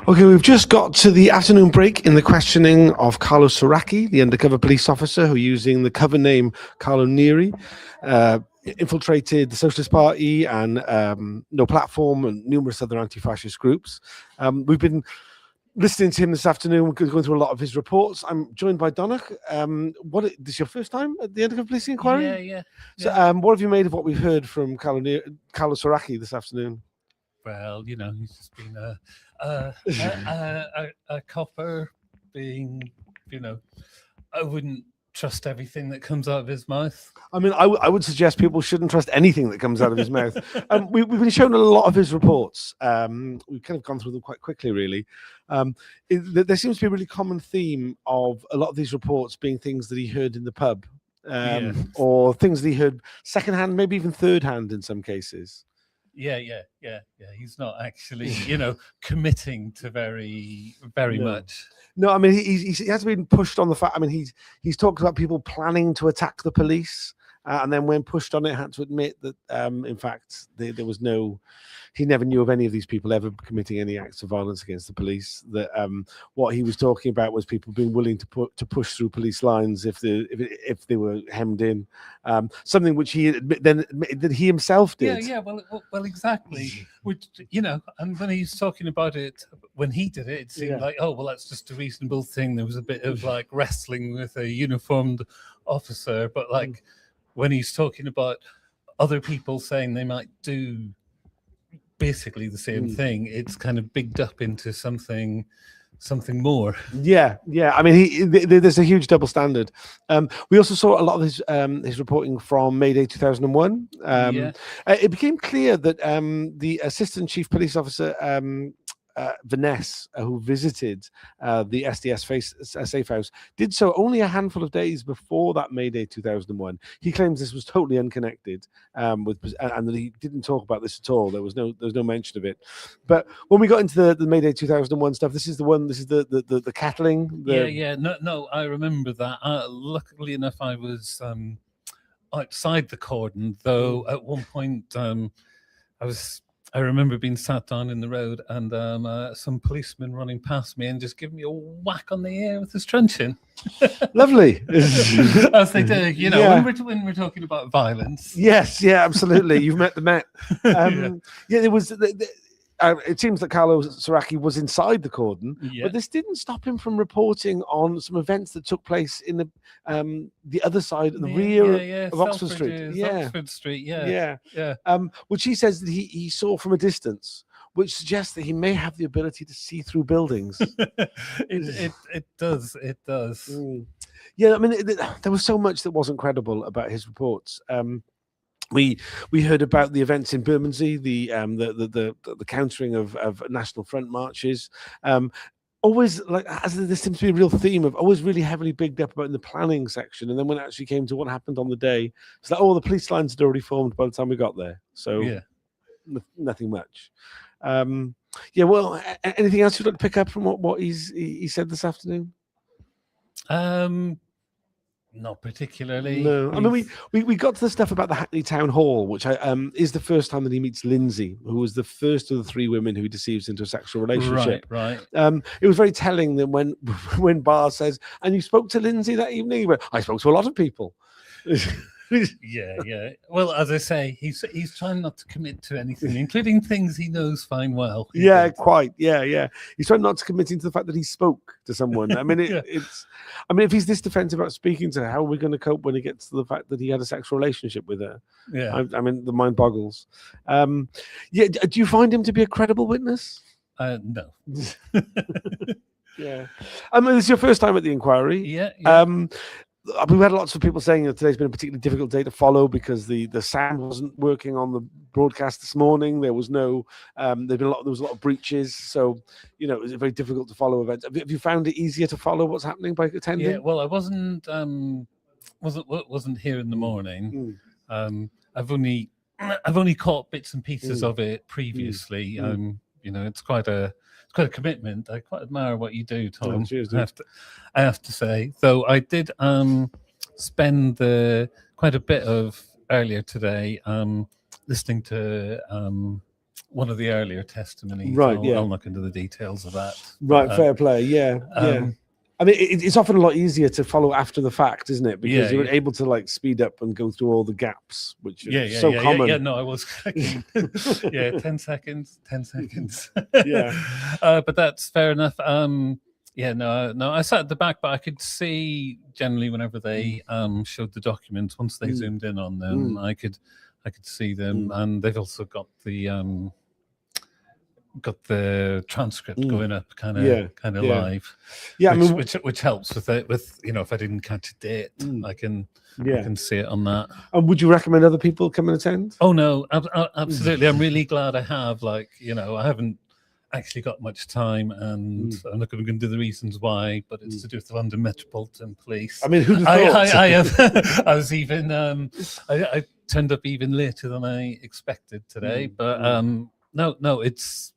Okay, we've just got to the afternoon break in the questioning of Carlo Soracchi, the undercover police officer who, using the cover name Carlo Neri, infiltrated the Socialist Party and No Platform and numerous other anti-fascist groups. We've been listening to him this afternoon, going through a lot of his reports. I'm joined by Donna. This is your first time at the undercover police inquiry? Yeah. So, what have you made of what we've heard from Carlo Soracchi this afternoon? Well, he's just been a copper being, I wouldn't trust everything that comes out of his mouth. I mean, I would suggest people shouldn't trust anything that comes out of his mouth. We've been shown a lot of his reports. We've kind of gone through them quite quickly, really. There seems to be a really common theme of a lot of these reports being things that he heard in the pub, or things that he heard secondhand, maybe even third hand in some cases. Yeah. He's not actually, committing to very much. No, I mean, he has been pushed on the fact. I mean, he's talked about people planning to attack the police, and then when pushed on it, had to admit that, in fact, there was no. He never knew of any of these people ever committing any acts of violence against the police. That what he was talking about was people being willing to push through police lines if they were hemmed in. Something which he admitted that he himself did. Yeah. Well, exactly. Which and when he's talking about it, when he did it seemed like, oh well, that's just a reasonable thing. There was a bit of like wrestling with a uniformed officer, but like when he's talking about other people saying they might do basically the same thing, it's kind of bigged up into something more. Yeah. I mean, there's a huge double standard. We also saw a lot of his reporting from May Day 2001. It became clear that the assistant chief police officer, Vanessa, who visited the SDS safe house, did so only a handful of days before that May Day 2001. He claims this was totally unconnected, and that he didn't talk about this at all. There was no mention of it. But when we got into the May Day 2001 stuff, this is the one. This is the kettling. No, I remember that. Luckily enough, I was outside the cordon, though. At one point, I remember being sat down in the road and some policeman running past me and just giving me a whack on the ear with his truncheon. Lovely. As they do, when we're talking about violence. Yes, absolutely. You've met the Met. There was... it seems that Carlo Soracchi was inside the cordon, but this didn't stop him from reporting on some events that took place in the other side, the rear of Oxford Street. Oxford Street, which he says that he saw from a distance, which suggests that he may have the ability to see through buildings. It does. Yeah, I mean, there was so much that wasn't credible about his reports. We heard about the events in Bermondsey, the countering of National Front marches. Always, like, as there seems to be a real theme of always really heavily bigged up about in the planning section, and then when it actually came to what happened on the day, it's like, the police lines had already formed by the time we got there. So nothing much. Well, anything else you'd like to pick up from what he said this afternoon? Not particularly. No, I mean we got to the stuff about the Hackney Town Hall, which is the first time that he meets Lindsay, who was the first of the three women who he deceives into a sexual relationship. Right. It was very telling that when Barr says, "And you spoke to Lindsay that evening?" He went, "I spoke to a lot of people." Yeah. Well, as I say, he's trying not to commit to anything, including things he knows fine well. Quite. Yeah. He's trying not to commit into the fact that he spoke to someone. I mean, it's. I mean, if he's this defensive about speaking to her, how are we going to cope when it gets to the fact that he had a sexual relationship with her? Yeah. I mean, the mind boggles. Do you find him to be a credible witness? No. Yeah. I mean, this is your first time at the inquiry. Yeah. We've had lots of people saying that today's been a particularly difficult day to follow because the sound wasn't working on the broadcast this morning. There was no, there was a lot of breaches, so it was very difficult to follow events. Have you found it easier to follow what's happening by attending? Yeah, well, I wasn't here in the morning. I've only caught bits and pieces of it previously. It's quite a commitment. I quite admire what you do, Tom. Cheers, I have to say, though, I did spend quite a bit of earlier today listening to one of the earlier testimonies. Right, I'll look into the details of that. Right, fair play. Yeah. I mean, it's often a lot easier to follow after the fact, isn't it? Because you're able to like speed up and go through all the gaps, which are so common. Yeah, no, I was checking. 10 seconds, 10 seconds. But that's fair enough. No, I sat at the back, but I could see generally whenever they showed the documents, once they zoomed in on them, I could see them, and they've also got the transcript going up kind of live, which helps with it, with if I didn't catch a date, I can see it on that. And would you recommend other people come and attend? Oh no, absolutely. I'm really glad I have, I haven't actually got much time, and I'm not going to do the reasons why, but it's to do with the London Metropolitan Police. I mean, who'd have thought? I have I was even I turned up even later than I expected today, but no, it's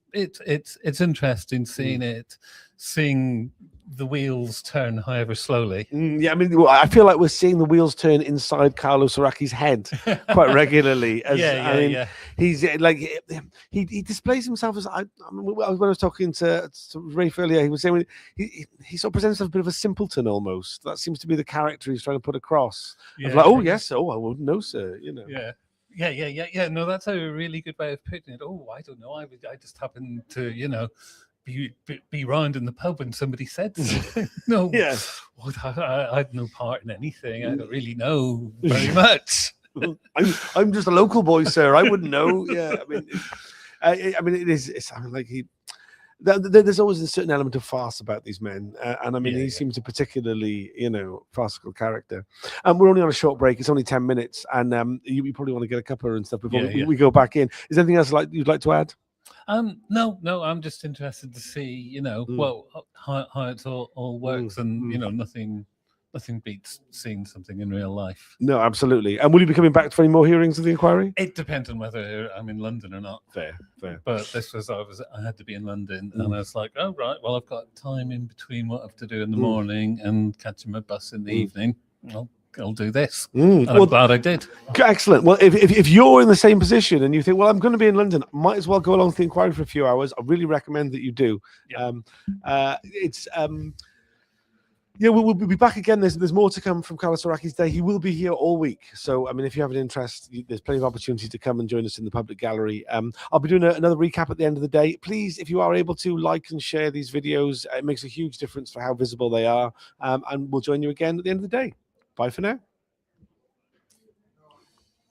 interesting seeing the wheels turn, however slowly. I mean, I feel like we're seeing the wheels turn inside Carlo Soracchi's head quite regularly. He's like he displays himself as when I was talking to Rafe earlier, he was saying he sort of presents himself a bit of a simpleton almost. That seems to be the character he's trying to put across. I wouldn't know, sir. Yeah. No, that's a really good way of putting it. Oh, I don't know. I just happened to, be round in the pub when somebody said something. No, I had no part in anything. I don't really know very much. I'm just a local boy, sir. I wouldn't know. Yeah, I mean, it is. It's like there's always a certain element of farce about these men, and I mean, he seems a particularly, farcical character. And we're only on a short break; it's only 10 minutes, and you probably want to get a cuppa and stuff before we go back in. Is there anything else you'd like to add? No, I'm just interested to see, how it all works, and nothing beats seeing something in real life. No, absolutely. And will you be coming back for any more hearings of the inquiry? It depends on whether I'm in London or not. Fair. But this was I had to be in London, and I was like, oh right, well I've got time in between what I have to do in the morning and catching my bus in the evening. I'll do this. And I'm glad I did. Excellent. Well, if you're in the same position and you think, well, I'm going to be in London, might as well go along to the inquiry for a few hours. I really recommend that you do. We'll be back again. There's more to come from Carlo Soracchi's day. He will be here all week. So, I mean, if you have an interest, there's plenty of opportunity to come and join us in the public gallery. I'll be doing another recap at the end of the day. Please, if you are able to, like and share these videos. It makes a huge difference for how visible they are. And we'll join you again at the end of the day. Bye for now.